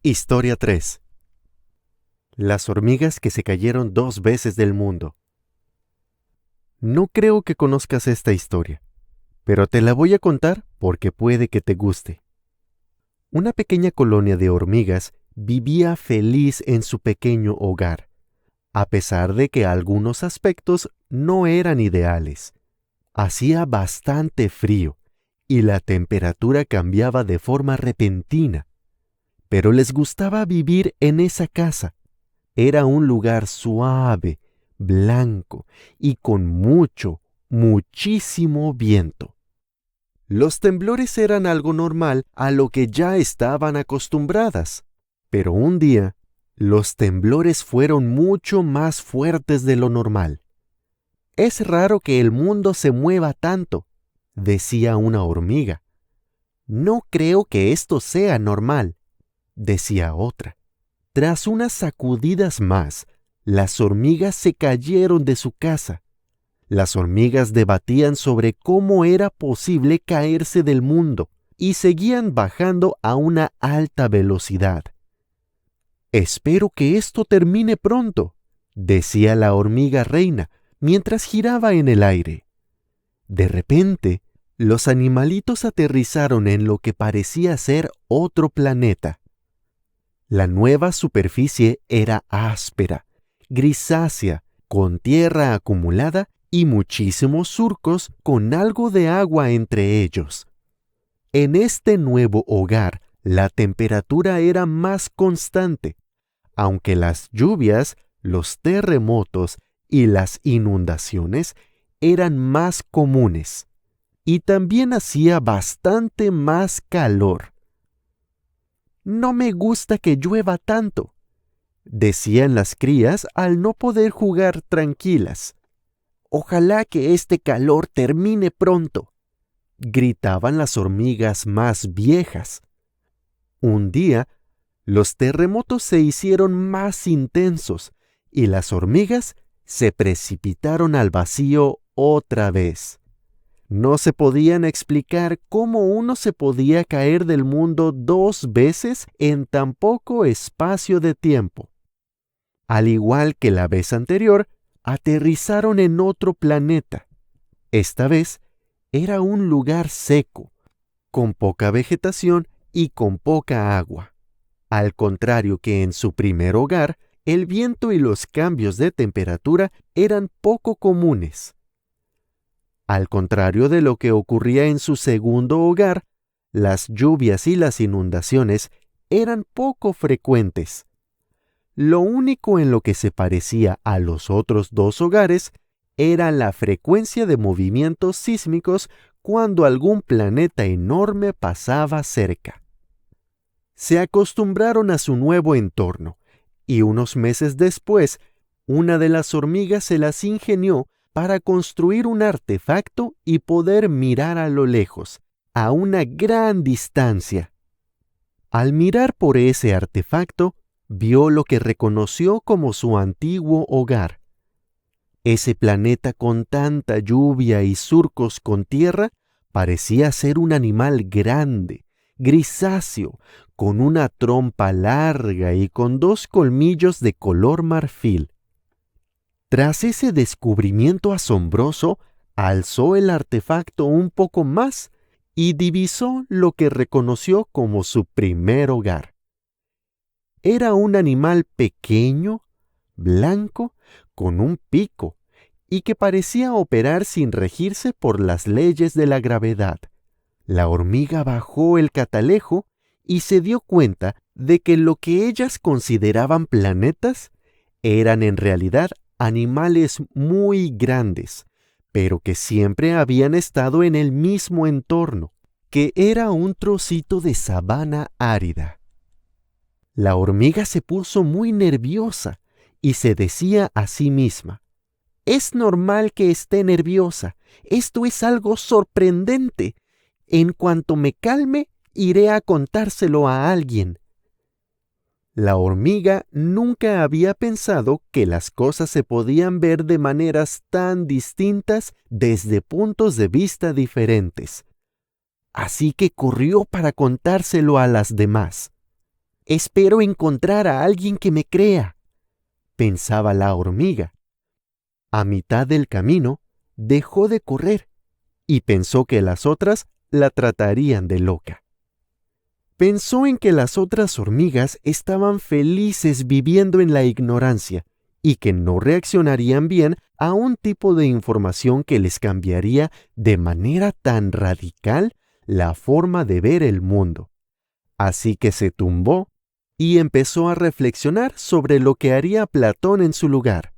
Historia 3. Las hormigas que se cayeron 2 veces del mundo. No creo que conozcas esta historia, pero te la voy a contar porque puede que te guste. Una pequeña colonia de hormigas vivía feliz en su pequeño hogar, a pesar de que algunos aspectos no eran ideales. Hacía bastante frío y la temperatura cambiaba de forma repentina. Pero les gustaba vivir en esa casa. Era un lugar suave, blanco y con muchísimo viento. Los temblores eran algo normal a lo que ya estaban acostumbradas. Pero un día, los temblores fueron mucho más fuertes de lo normal. «Es raro que el mundo se mueva tanto», decía una hormiga. «No creo que esto sea normal», decía otra. Tras unas sacudidas más, las hormigas se cayeron de su casa. Las hormigas debatían sobre cómo era posible caerse del mundo y seguían bajando a una alta velocidad. «Espero que esto termine pronto», decía la hormiga reina mientras giraba en el aire. De repente, los animalitos aterrizaron en lo que parecía ser otro planeta. La nueva superficie era áspera, grisácea, con tierra acumulada y muchísimos surcos con algo de agua entre ellos. En este nuevo hogar, la temperatura era más constante, aunque las lluvias, los terremotos y las inundaciones eran más comunes. Y también hacía bastante más calor. «No me gusta que llueva tanto», decían las crías al no poder jugar tranquilas. «Ojalá que este calor termine pronto», gritaban las hormigas más viejas. Un día, los terremotos se hicieron más intensos y las hormigas se precipitaron al vacío otra vez. No se podían explicar cómo uno se podía caer del mundo 2 veces en tan poco espacio de tiempo. Al igual que la vez anterior, aterrizaron en otro planeta. Esta vez era un lugar seco, con poca vegetación y con poca agua. Al contrario que en su primer hogar, el viento y los cambios de temperatura eran poco comunes. Al contrario de lo que ocurría en su segundo hogar, las lluvias y las inundaciones eran poco frecuentes. Lo único en lo que se parecía a los otros 2 hogares era la frecuencia de movimientos sísmicos cuando algún planeta enorme pasaba cerca. Se acostumbraron a su nuevo entorno y unos meses después, una de las hormigas se las ingenió para construir un artefacto y poder mirar a lo lejos, a una gran distancia. Al mirar por ese artefacto, vio lo que reconoció como su antiguo hogar. Ese planeta con tanta lluvia y surcos con tierra parecía ser un animal grande, grisáceo, con una trompa larga y con 2 colmillos de color marfil. Tras ese descubrimiento asombroso, alzó el artefacto un poco más y divisó lo que reconoció como su primer hogar. Era un animal pequeño, blanco, con un pico, y que parecía operar sin regirse por las leyes de la gravedad. La hormiga bajó el catalejo y se dio cuenta de que lo que ellas consideraban planetas eran en realidad animales muy grandes, pero que siempre habían estado en el mismo entorno, que era un trocito de sabana árida. La hormiga se puso muy nerviosa y se decía a sí misma: «Es normal que esté nerviosa. Esto es algo sorprendente. En cuanto me calme, iré a contárselo a alguien». La hormiga nunca había pensado que las cosas se podían ver de maneras tan distintas desde puntos de vista diferentes. Así que corrió para contárselo a las demás. Espero encontrar a alguien que me crea, pensaba la hormiga. A mitad del camino, dejó de correr y pensó que las otras la tratarían de loca. Pensó en que las otras hormigas estaban felices viviendo en la ignorancia y que no reaccionarían bien a un tipo de información que les cambiaría de manera tan radical la forma de ver el mundo. Así que se tumbó y empezó a reflexionar sobre lo que haría Platón en su lugar.